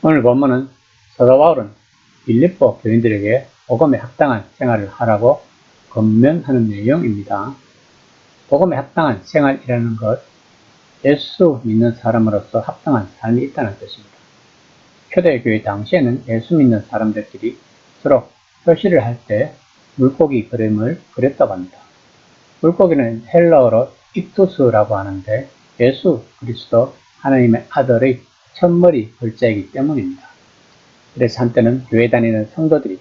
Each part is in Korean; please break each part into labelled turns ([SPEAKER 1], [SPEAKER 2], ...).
[SPEAKER 1] 오늘 본문은 사도 바울은 빌립보 교인들에게 복음에 합당한 생활을 하라고 권면하는 내용입니다. 복음에 합당한 생활이라는 것, 예수 믿는 사람으로서 합당한 삶이 있다는 뜻입니다. 초대교회 당시에는 예수 믿는 사람들끼리 서로 표시를 할 때 물고기 그림을 그렸다고 합니다. 물고기는 헬라어로 익투스라고 하는데 예수 그리스도 하나님의 아들의 첫머리 글자이기 때문입니다. 그래서 한때는 교회 다니는 성도들이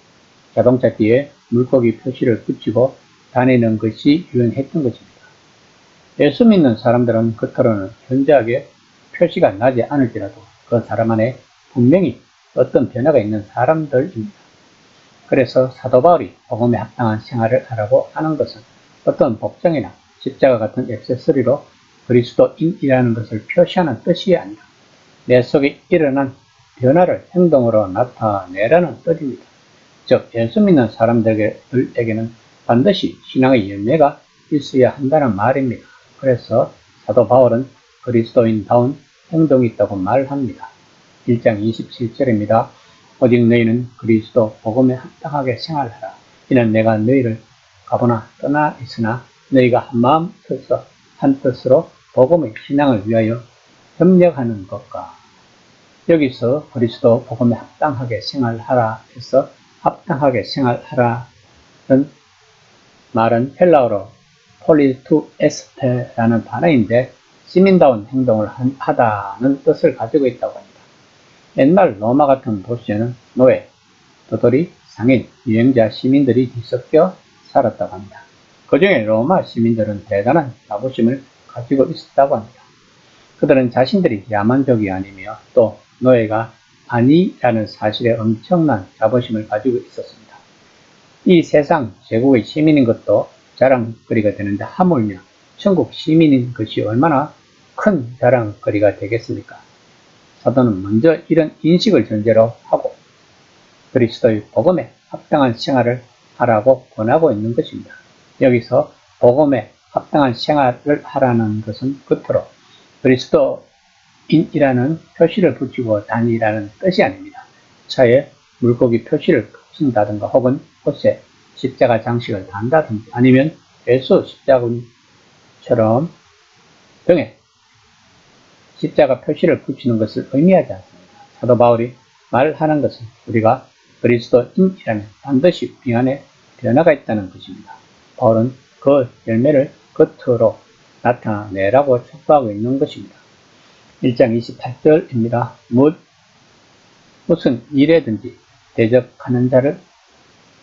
[SPEAKER 1] 자동차 뒤에 물고기 표시를 붙이고 다니는 것이 유행했던 것입니다. 예수 믿는 사람들은 겉으로는 현저하게 표시가 나지 않을지라도 그 사람 안에 분명히 어떤 변화가 있는 사람들입니다. 그래서 사도 바울이 복음에 합당한 생활을 하라고 하는 것은 어떤 복장이나 십자가 같은 액세서리로 그리스도인이라는 것을 표시하는 뜻이 아니라 내 속에 일어난 변화를 행동으로 나타내라는 뜻입니다. 즉 예수 믿는 사람들에게는 반드시 신앙의 열매가 있어야 한다는 말입니다. 그래서 사도 바울은 그리스도인다운 행동이 있다고 말합니다. 1장 27절입니다. 오직 너희는 그리스도 복음에 합당하게 생활하라. 이는 내가 너희를 가보나 떠나 있으나 너희가 한 마음 서서 한 뜻으로 복음의 신앙을 위하여 협력하는 것과, 여기서 그리스도 복음에 합당하게 생활하라 해서 합당하게 생활하라는 말은 헬라어로 폴리투에스테라는 단어인데 시민다운 행동을 하다는 뜻을 가지고 있다고 합니다. 옛날 로마 같은 도시에는 노예, 도돌이, 상인, 유행자, 시민들이 뒤섞여 살았다고 합니다. 그 중에 로마 시민들은 대단한 자부심을 가지고 있었다고 합니다. 그들은 자신들이 야만족이 아니며 또 노예가 아니라는 사실에 엄청난 자부심을 가지고 있었습니다. 이 세상 제국의 시민인 것도 자랑거리가 되는데 하물며 천국 시민인 것이 얼마나 큰 자랑거리가 되겠습니까? 사도는 먼저 이런 인식을 전제로 하고 그리스도의 복음에 합당한 생활을 하라고 권하고 있는 것입니다. 여기서 복음에 합당한 생활을 하라는 것은 겉으로 그리스도인이라는 표시를 붙이고 다니라는 뜻이 아닙니다. 차에 물고기 표시를 붙인다든가 혹은 옷에 십자가 장식을 단다든지 아니면 예수 십자군처럼 등에 십자가 표시를 붙이는 것을 의미하지 않습니다. 사도 바울이 말하는 것은 우리가 그리스도인이라면 반드시 우리 안에 변화가 있다는 것입니다. 바울은 그 열매를 겉으로 나타내라고 촉구하고 있는 것입니다. 1장 28절입니다. 무슨 일에든지 대적하는 자를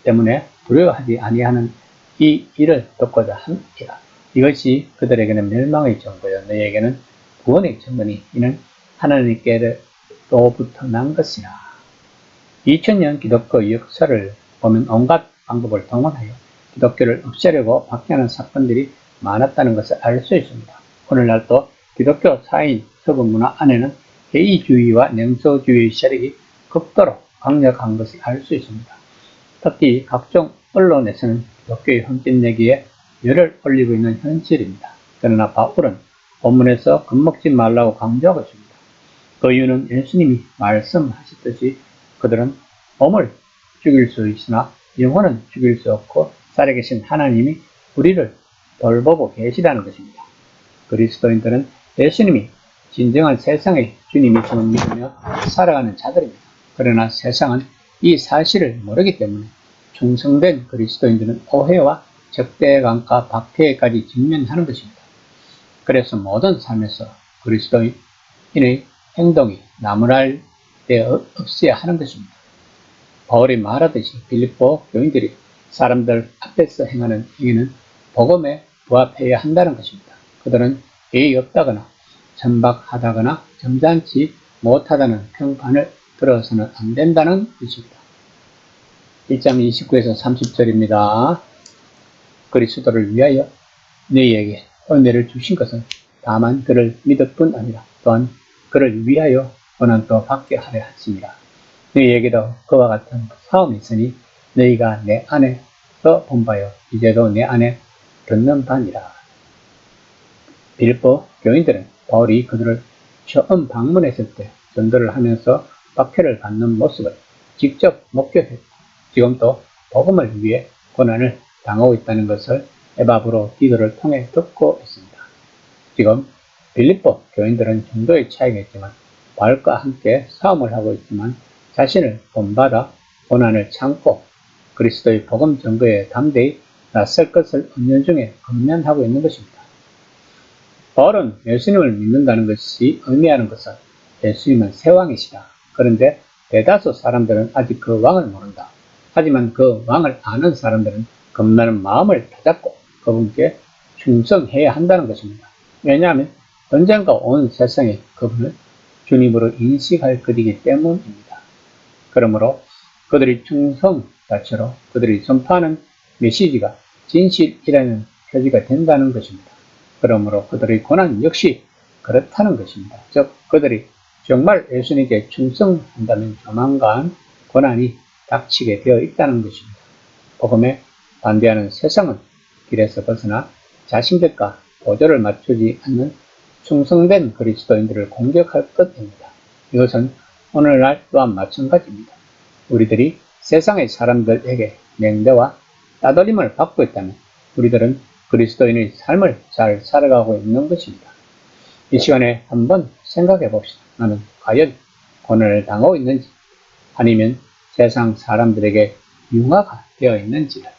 [SPEAKER 1] 때문에 두려워하지 아니하는 이 일을 돕고자 함이라. 이것이 그들에게는 멸망의 정보요 너희에게는 구원의 정보니 이는 하나님께로부터 난 것이라. 2000년 기독교 역사를 보면 온갖 방법을 동원하여 기독교를 없애려고 박해하는 사건들이 많았다는 것을 알 수 있습니다. 오늘날도 기독교 사회인 서구 문화 안에는 개의주의와 냉소주의 세력이 극도로 강력한 것을 알 수 있습니다. 특히 각종 언론에서는 기독교의 흠집내기에 열을 올리고 있는 현실입니다. 그러나 바울은 본문에서 겁먹지 말라고 강조하고 있습니다. 그 이유는 예수님이 말씀하셨듯이 그들은 몸을 죽일 수 있으나 영혼은 죽일 수 없고 살아계신 하나님이 우리를 돌보고 계시다는 것입니다. 그리스도인들은 예수님이 진정한 세상의 주님이심을 믿으며 살아가는 자들입니다. 그러나 세상은 이 사실을 모르기 때문에 충성된 그리스도인들은 오해와 적대감과 박해까지 직면하는 것입니다. 그래서 모든 삶에서 그리스도인의 행동이 나무랄 데 없어야 하는 것입니다. 바울이 말하듯이 빌립보 교인들이 사람들 앞에서 행하는 행위는 복음에 부합해야 한다는 것입니다. 그들은 예의 없다거나 천박하다거나 점잖지 못하다는 평판을 들어서는 안 된다는 것입니다. 1장 29에서 30절입니다. 그리스도를 위하여 너희에게 은혜를 주신 것은 다만 그를 믿을 뿐 아니라 또한 그를 위하여 고난도 받게 하려 하심이라. 너희에게도 그와 같은 사움이 있으니 너희가 내 안에서 본 바요 이제도 내 안에 듣는 바니라. 빌립보 교인들은 바울이 그들을 처음 방문했을 때 전도를 하면서 박해를 받는 모습을 직접 목격했고 지금도 복음을 위해 고난을 당하고 있다는 것을 에바브로 디도를 통해 듣고 있습니다. 지금 빌립보 교인들은 정도의 차이가 있지만 바울과 함께 싸움을 하고 있지만 자신을 본받아 고난을 참고 그리스도의 복음 전거에 담대히 나설 것을 은연중에 건면하고 있는 것입니다. 바울은 예수님을 믿는다는 것이 의미하는 것은 예수님은 새 왕이시다. 그런데 대다수 사람들은 아직 그 왕을 모른다. 하지만 그 왕을 아는 사람들은 겁나는 마음을 다잡고 그분께 충성해야 한다는 것입니다. 왜냐하면 언젠가 온 세상에 그분을 주님으로 인식할 것이기 때문입니다. 그러므로 그들의 충성 자체로 그들이 전파하는 메시지가 진실이라는 표지가 된다는 것입니다. 그러므로 그들의 고난 역시 그렇다는 것입니다. 즉 그들이 정말 예수님께 충성한다면 조만간 고난이 닥치게 되어 있다는 것입니다. 복음에 반대하는 세상은 길에서 벗어나 자신들과 보조를 맞추지 않는 충성된 그리스도인들을 공격할 것입니다. 이것은 오늘날 또한 마찬가지입니다. 우리들이 세상의 사람들에게 냉대와 따돌림을 받고 있다면 우리들은 그리스도인의 삶을 잘 살아가고 있는 것입니다. 이 시간에 한번 생각해 봅시다. 나는 과연 고난을 당하고 있는지 아니면 세상 사람들에게 융화가 되어 있는지를.